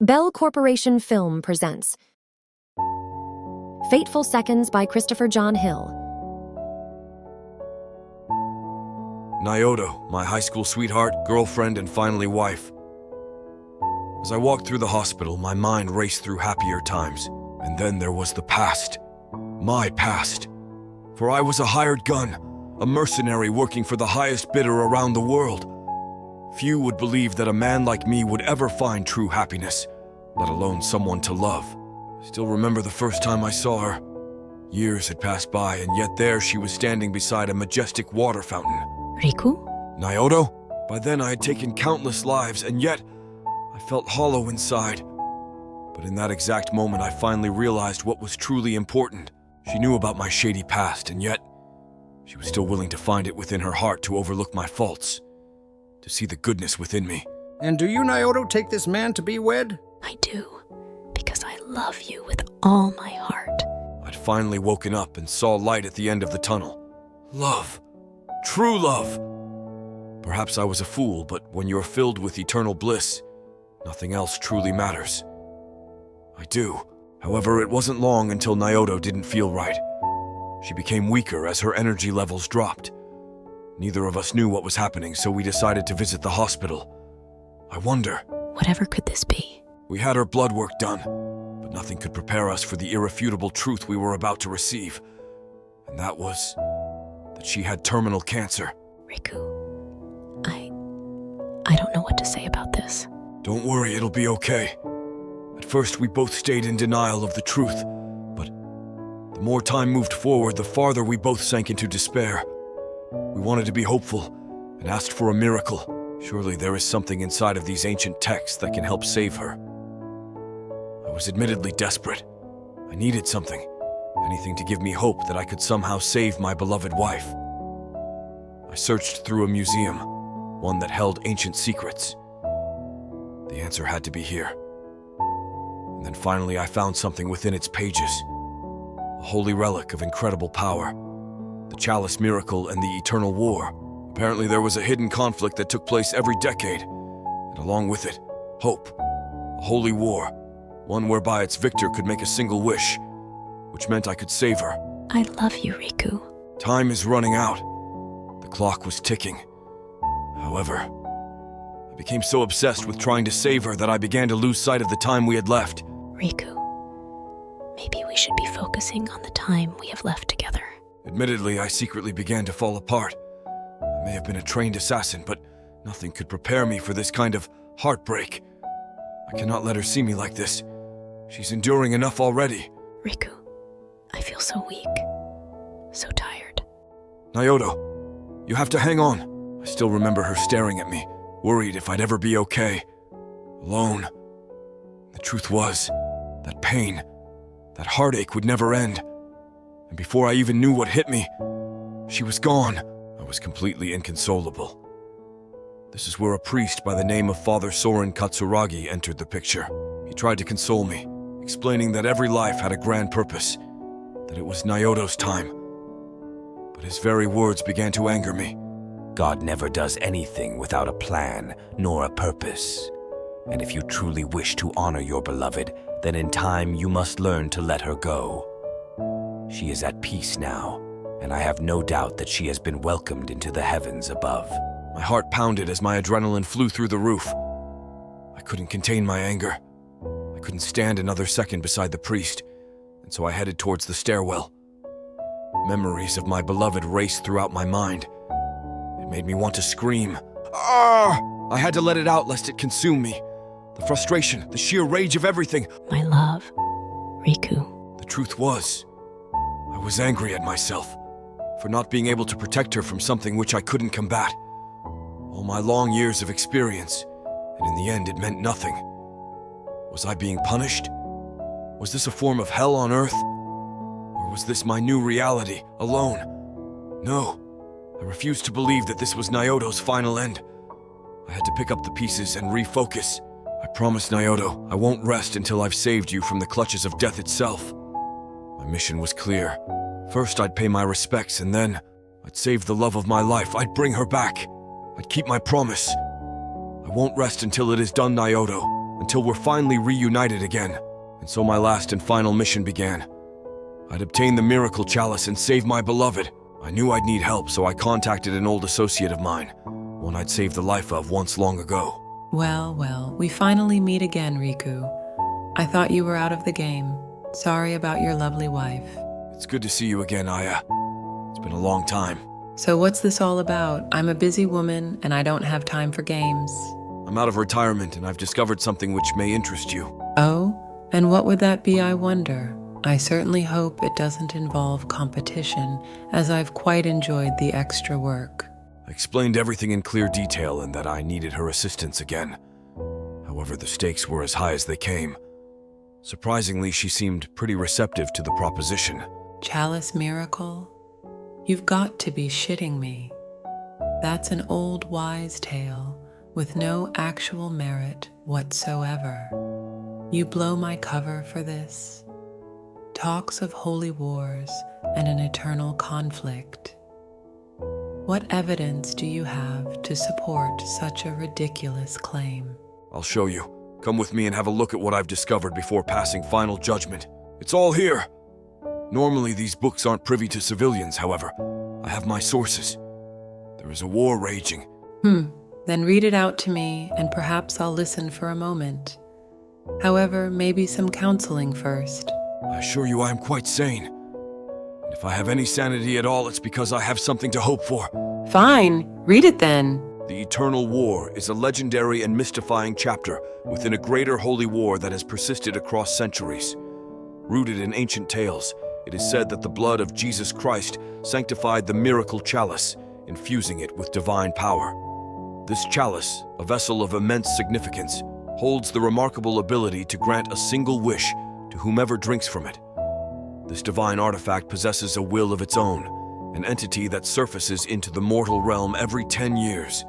Bell Corporation Film presents Fateful Seconds by Christopher John Hill. Naoto, my high school sweetheart, girlfriend, and finally wife. As I walked through the hospital, my mind raced through happier times. And then there was the past. My past. For I was a hired gun, a mercenary working for the highest bidder around the world. Few would believe that a man like me would ever find true happiness, let alone someone to love. I still remember the first time I saw her. Years had passed by, and yet there she was standing beside a majestic water fountain. Riku? Naoto? By then I had taken countless lives, and yet I felt hollow inside. But in that exact moment, I finally realized what was truly important. She knew about my shady past, and yet she was still willing to find it within her heart to overlook my faults, to see the goodness within me. And do you, Naoto, take this man to be wed? I do, because I love you with all my heart. I'd finally woken up and saw light at the end of the tunnel. Love. True love. Perhaps I was a fool, but when you're filled with eternal bliss, nothing else truly matters. I do. However, it wasn't long until Naoto didn't feel right. She became weaker as her energy levels dropped. Neither of us knew what was happening, so we decided to visit the hospital. I wonder. Whatever could this be? We had her blood work done, but nothing could prepare us for the irrefutable truth we were about to receive. And that was that she had terminal cancer. Riku, I don't know what to say about this. Don't worry, it'll be okay. At first, we both stayed in denial of the truth, but the more time moved forward, the farther we both sank into despair. We wanted to be hopeful and asked for a miracle. Surely there is something inside of these ancient texts that can help save her. I was admittedly desperate. I needed something, anything to give me hope that I could somehow save my beloved wife. I searched through a museum, one that held ancient secrets. The answer had to be here. And then finally I found something within its pages. A holy relic of incredible power. The Chalice miracle and the eternal war. Apparently there was a hidden conflict that took place every decade, and along with it, hope. A holy war, one whereby its victor could make a single wish, which meant I could save her. I love you, Riku. Time is running out. The clock was ticking. However, I became so obsessed with trying to save her that I began to lose sight of the time we had left. Riku, maybe we should be focusing on the time we have left together. Admittedly, I secretly began to fall apart. I may have been a trained assassin, but nothing could prepare me for this kind of heartbreak. I cannot let her see me like this. She's enduring enough already. Riku, I feel so weak, so tired. Naoto, you have to hang on. I still remember her staring at me, worried if I'd ever be okay. Alone. The truth was, that pain, that heartache would never end. And before I even knew what hit me, she was gone. I was completely inconsolable. This is where a priest by the name of Father Soren Katsuragi entered the picture. He tried to console me, explaining that every life had a grand purpose, that it was Naoto's time. But his very words began to anger me. God never does anything without a plan, nor a purpose. And if you truly wish to honor your beloved, then in time you must learn to let her go. She is at peace now, and I have no doubt that she has been welcomed into the heavens above. My heart pounded as my adrenaline flew through the roof. I couldn't contain my anger. I couldn't stand another second beside the priest, and so I headed towards the stairwell. Memories of my beloved raced throughout my mind. It made me want to scream. Ah! I had to let it out lest it consume me. The frustration, the sheer rage of everything. My love, Riku. The truth was, I was angry at myself for not being able to protect her from something which I couldn't combat. All my long years of experience, and in the end it meant nothing. Was I being punished? Was this a form of hell on earth? Or was this my new reality, alone? No, I refused to believe that this was Naoto's final end. I had to pick up the pieces and refocus. I promised Naoto I won't rest until I've saved you from the clutches of death itself. My mission was clear. First, I'd pay my respects, and then I'd save the love of my life. I'd bring her back. I'd keep my promise. I won't rest until it is done, Naoto. until we're finally reunited again. And so my last and final mission began. I'd obtain the Miracle Chalice and save my beloved. I knew I'd need help, so I contacted an old associate of mine, one I'd saved the life of once long ago. Well, we finally meet again, Riku. I thought you were out of the game. Sorry about your lovely wife. It's good to see you again, Aya. It's been a long time. So what's this all about? I'm a busy woman, and I don't have time for games. I'm out of retirement, and I've discovered something which may interest you. Oh? And what would that be, I wonder? I certainly hope it doesn't involve competition, as I've quite enjoyed the extra work. I explained everything in clear detail and that I needed her assistance again. However, the stakes were as high as they came. Surprisingly, she seemed pretty receptive to the proposition. Chalice Miracle? You've got to be shitting me. That's an old wise tale with no actual merit whatsoever. You blow my cover for this? Talks of holy wars and an eternal conflict. What evidence do you have to support such a ridiculous claim? I'll show you. Come with me and have a look at what I've discovered before passing final judgment. It's all here. Normally, these books aren't privy to civilians, however. I have my sources. There is a war raging. Then read it out to me, and perhaps I'll listen for a moment. However, maybe some counseling first. I assure you I am quite sane. And if I have any sanity at all, it's because I have something to hope for. Fine, read it then. The Eternal War is a legendary and mystifying chapter within a greater holy war that has persisted across centuries. Rooted in ancient tales, it is said that the blood of Jesus Christ sanctified the Miracle Chalice, infusing it with divine power. This chalice, a vessel of immense significance, holds the remarkable ability to grant a single wish to whomever drinks from it. This divine artifact possesses a will of its own, an entity that surfaces into the mortal realm every 10 years,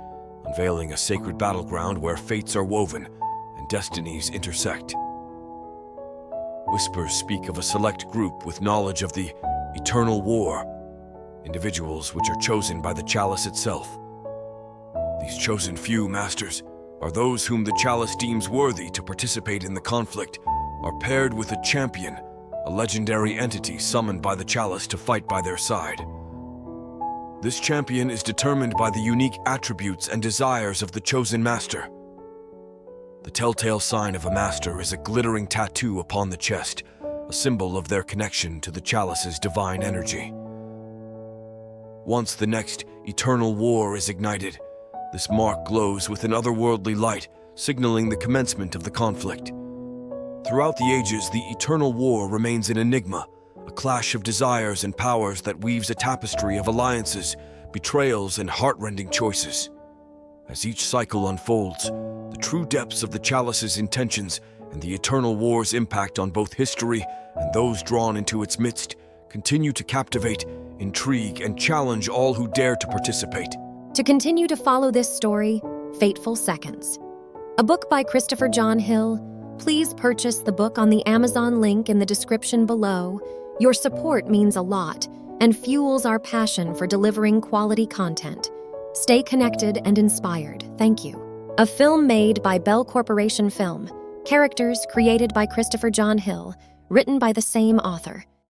unveiling a sacred battleground where fates are woven and destinies intersect. Whispers speak of a select group with knowledge of the Eternal War, individuals which are chosen by the chalice itself. These chosen few, masters, are those whom the chalice deems worthy to participate in the conflict, are paired with a champion, a legendary entity summoned by the chalice to fight by their side. This champion is determined by the unique attributes and desires of the chosen master. The telltale sign of a master is a glittering tattoo upon the chest, a symbol of their connection to the chalice's divine energy. Once the next eternal war is ignited, this mark glows with an otherworldly light, signaling the commencement of the conflict. Throughout the ages, the eternal war remains an enigma, a clash of desires and powers that weaves a tapestry of alliances, betrayals, and heart-rending choices. As each cycle unfolds, the true depths of the chalice's intentions and the eternal war's impact on both history and those drawn into its midst continue to captivate, intrigue, and challenge all who dare to participate. To continue to follow this story, Fateful Seconds, a book by Christopher John Hill. Please purchase the book on the Amazon link in the description below. Your support means a lot and fuels our passion for delivering quality content. Stay connected and inspired. Thank you. A film made by Bell Corporation Film. Characters created by Christopher John Hill. Written by the same author.